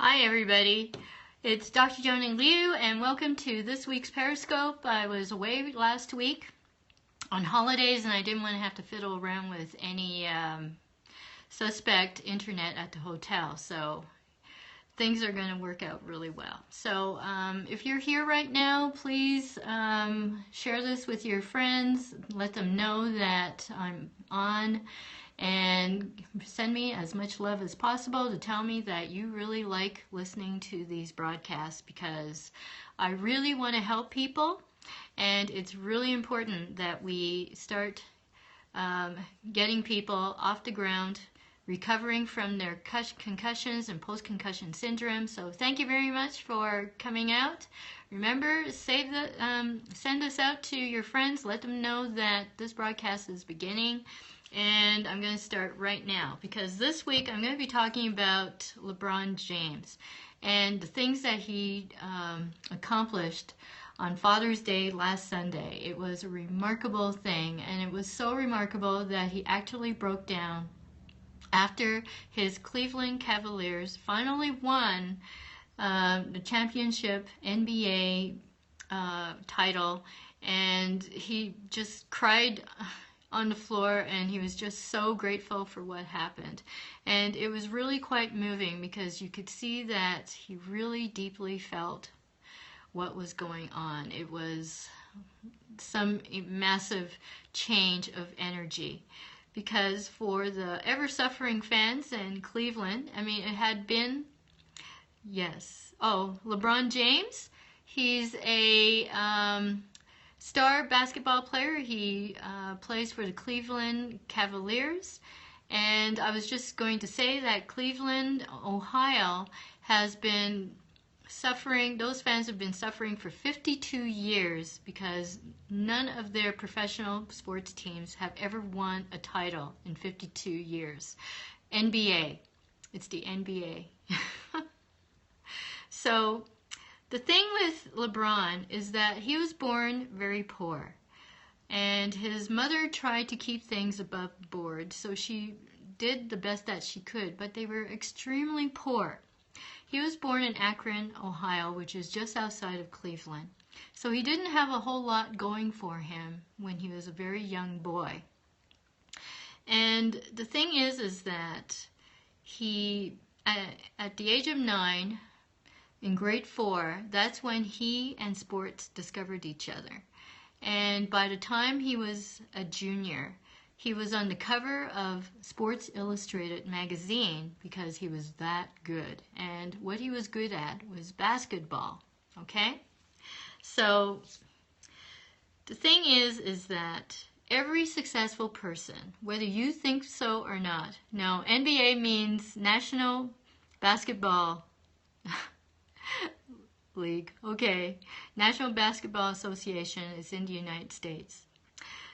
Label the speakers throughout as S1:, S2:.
S1: Hi everybody, it's Dr. Joanny Liu and welcome to this week's Periscope. I was away last week on holidays and I didn't want to have to fiddle around with any suspect internet at the hotel, so things are going to work out really well. So if you're here right now, please share this with your friends, let them know that I'm on, and send me as much love as possible to tell me that you really like listening to these broadcasts, because I really want to help people, and it's really important that we start getting people off the ground, recovering from their concussions and post-concussion syndrome. So thank you very much for coming out. Remember, send this out to your friends. Let them know that this broadcast is beginning. And I'm going to start right now, because this week I'm going to be talking about LeBron James and the things that he accomplished on Father's Day last Sunday. It was a remarkable thing, and it was so remarkable that he actually broke down after his Cleveland Cavaliers finally won the championship NBA title, and he just cried on the floor, and he was just so grateful for what happened. And it was really quite moving, because you could see that he really deeply felt what was going on. It was some massive change of energy, because for the ever-suffering fans in Cleveland, I mean, it had been, LeBron James, he's a star basketball player. He plays for the Cleveland Cavaliers, and I was just going to say that Cleveland, Ohio has been suffering, those fans have been suffering for 52 years because none of their professional sports teams have ever won a title in 52 years. NBA, it's the NBA. So the thing with LeBron is that he was born very poor, and his mother tried to keep things above board, so she did the best that she could, but they were extremely poor. He was born in Akron, Ohio, which is just outside of Cleveland, so he didn't have a whole lot going for him when he was a very young boy. And the thing is that he, at the age of 9, in grade 4, that's when he and sports discovered each other. And by the time he was a junior, he was on the cover of Sports Illustrated magazine because he was that good. And what he was good at was basketball, okay? So the thing is that every successful person, whether you think so or not, now NBA means National Basketball League, okay, National Basketball Association is in the United States.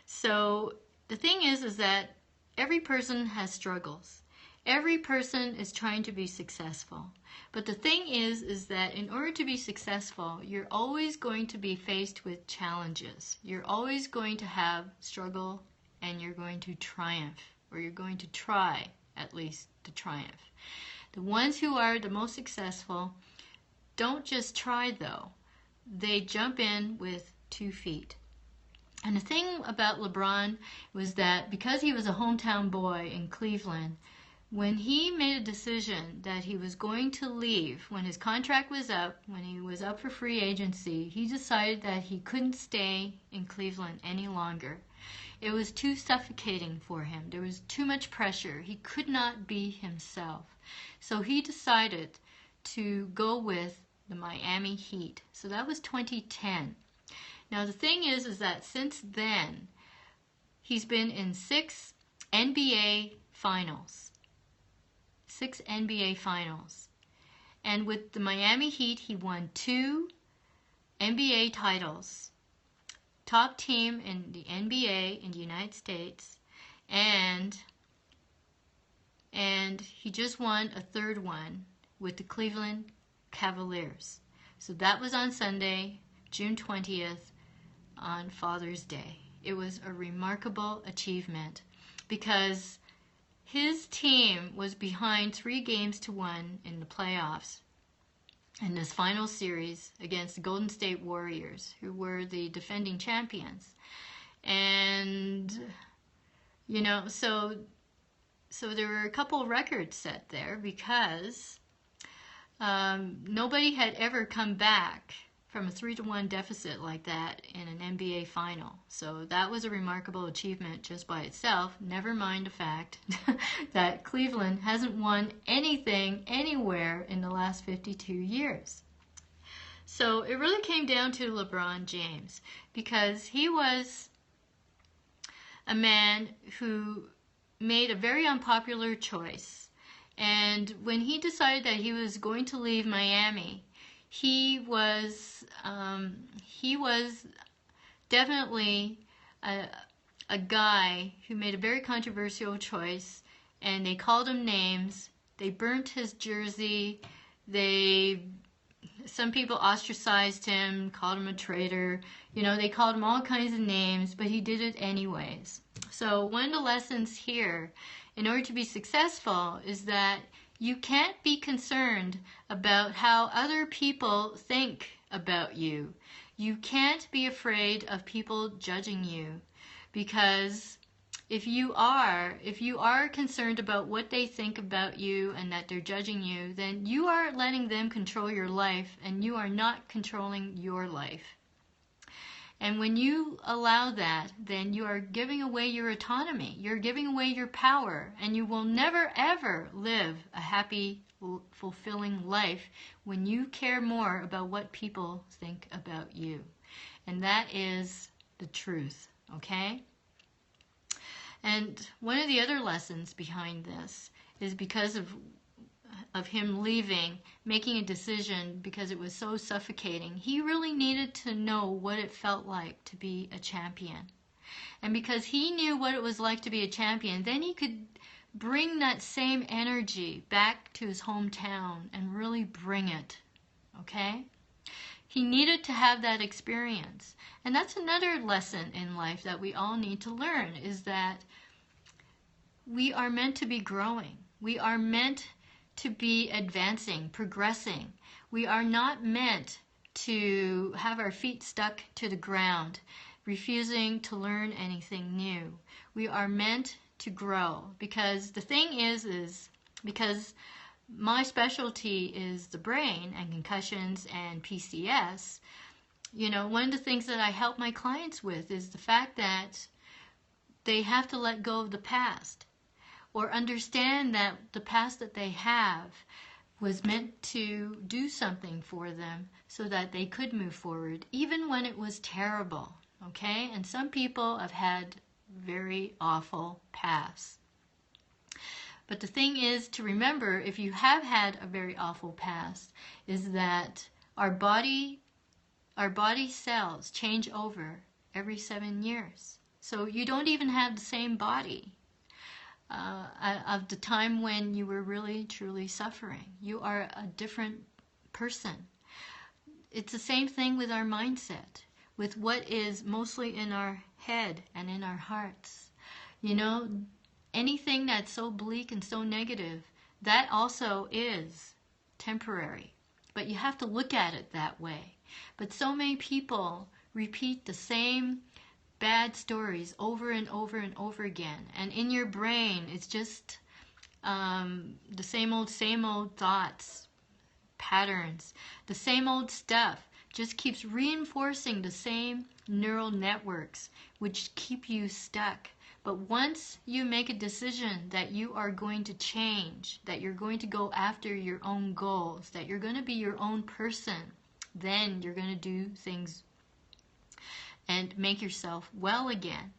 S1: So the thing is that every person has struggles. Every person is trying to be successful. But the thing is that in order to be successful, you're always going to be faced with challenges. You're always going to have struggle, and you're going to triumph, or you're going to try at least to triumph. The ones who are the most successful don't just try, though. They jump in with 2 feet. And the thing about LeBron was that because he was a hometown boy in Cleveland, when he made a decision that he was going to leave, when his contract was up, when he was up for free agency, he decided that he couldn't stay in Cleveland any longer. It was too suffocating for him. There was too much pressure. He could not be himself. So he decided to go with the Miami Heat. So that was 2010. Now the thing is that since then, he's been in 6 NBA finals. 6 NBA finals. And with the Miami Heat, he won 2 NBA titles. Top team in the NBA in the United States. And he just won a 3rd one with the Cleveland Cavaliers. So that was on Sunday, June 20th, on Father's Day. It was a remarkable achievement because his team was behind 3-1 in the playoffs in this final series against the Golden State Warriors, who were the defending champions. And, you know, so there were a couple of records set there because nobody had ever come back from a 3-1 deficit like that in an NBA final. So that was a remarkable achievement just by itself, never mind the fact that Cleveland hasn't won anything anywhere in the last 52 years. So it really came down to LeBron James, because he was a man who made a very unpopular choice. And when he decided that he was going to leave Miami, he was definitely a guy who made a very controversial choice, and they called him names. They burnt his jersey. Some people ostracized him, called him a traitor. You know, they called him all kinds of names, but he did it anyways. So one of the lessons here, in order to be successful, is that you can't be concerned about how other people think about you. You can't be afraid of people judging you, because if you are concerned about what they think about you and that they're judging you, then you are letting them control your life, and you are not controlling your life. And when you allow that, then you are giving away your autonomy. You're giving away your power, and you will never ever live a happy, fulfilling life when you care more about what people think about you. And that is the truth, okay? And one of the other lessons behind this is because of him leaving, making a decision because it was so suffocating, he really needed to know what it felt like to be a champion. And because he knew what it was like to be a champion, then he could bring that same energy back to his hometown and really bring it, okay? He needed to have that experience. And that's another lesson in life that we all need to learn, is that we are meant to be growing. We are meant to be advancing, progressing. We are not meant to have our feet stuck to the ground, refusing to learn anything new. We are meant to grow, because the thing is because my specialty is the brain and concussions and PCS, you know, one of the things that I help my clients with is the fact that they have to let go of the past, or understand that the past that they have was meant to do something for them so that they could move forward, even when it was terrible, okay? And some people have had very awful pasts. But the thing is to remember, if you have had a very awful past, is that our body cells change over every 7 years. So you don't even have the same body of the time when you were really, truly suffering. You are a different person. It's the same thing with our mindset, with what is mostly in our head and in our hearts. You know, anything that's so bleak and so negative, that also is temporary. But you have to look at it that way. But so many people repeat the same bad stories over and over and over again, and in your brain it's just the same old thoughts, patterns, the same old stuff just keeps reinforcing the same neural networks, which keep you stuck. But once you make a decision that you are going to change, that you're going to go after your own goals, that you're going to be your own person, then you're going to do things and make yourself well again.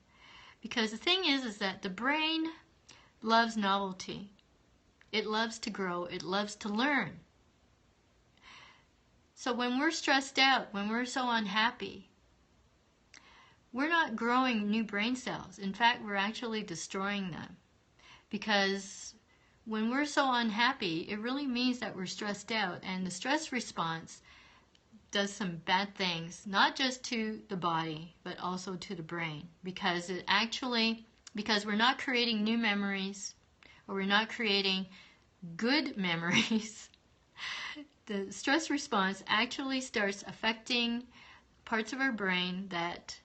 S1: Because the thing is that the brain loves novelty. It loves to grow. It loves to learn. So when we're stressed out, when we're so unhappy, we're not growing new brain cells. In fact, we're actually destroying them. Because when we're so unhappy, it really means that we're stressed out. And the stress response does some bad things, not just to the body, but also to the brain, because we're not creating new memories, or we're not creating good memories. the stress response actually starts affecting parts of our brain that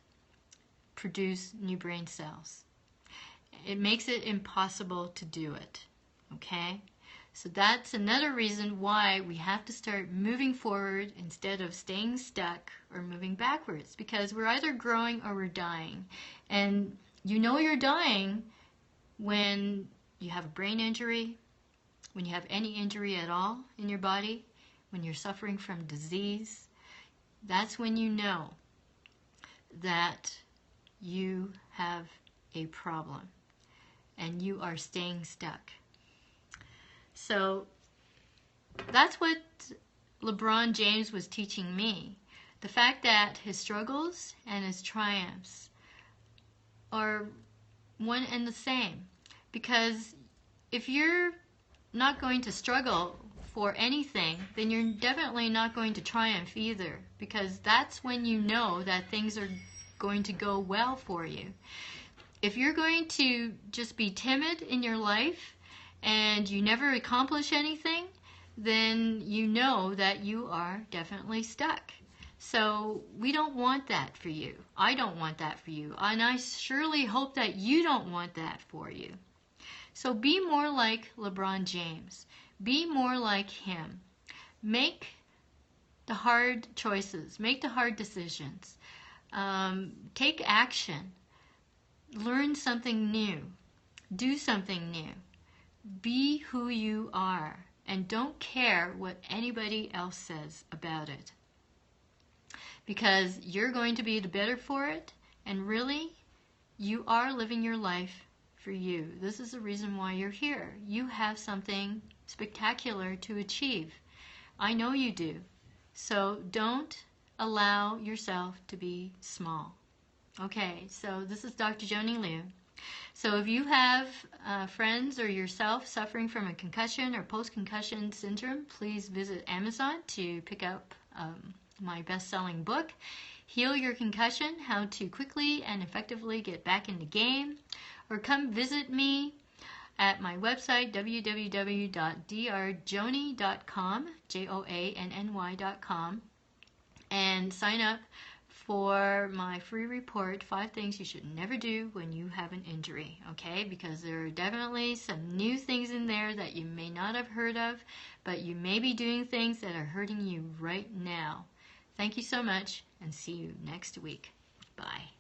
S1: produce new brain cells. It makes it impossible to do it. Okay? So that's another reason why we have to start moving forward instead of staying stuck or moving backwards, because we're either growing or we're dying. And you know you're dying when you have a brain injury, when you have any injury at all in your body, when you're suffering from disease. That's when you know that you have a problem and you are staying stuck. So that's what LeBron James was teaching me. The fact that his struggles and his triumphs are one and the same. Because if you're not going to struggle for anything, then you're definitely not going to triumph either. Because that's when you know that things are going to go well for you. If you're going to just be timid in your life and you never accomplish anything, then you know that you are definitely stuck. So we don't want that for you. I don't want that for you. And I surely hope that you don't want that for you. So be more like LeBron James. Be more like him. Make the hard choices. Make the hard decisions. Take action. Learn something new. Do something new. Be who you are, and don't care what anybody else says about it. Because you're going to be the better for it, and really, you are living your life for you. This is the reason why you're here. You have something spectacular to achieve. I know you do. So don't allow yourself to be small. Okay, so this is Dr. Joanny Liu. So if you have friends or yourself suffering from a concussion or post-concussion syndrome, please visit Amazon to pick up my best-selling book, Heal Your Concussion, How to Quickly and Effectively Get Back in the Game. Or come visit me at my website, www.drjoanny.com, JOANNY.com, and sign up for my free report, 5 things you should never do when you have an injury, okay? Because there are definitely some new things in there that you may not have heard of, but you may be doing things that are hurting you right now. Thank you so much, and see you next week. Bye.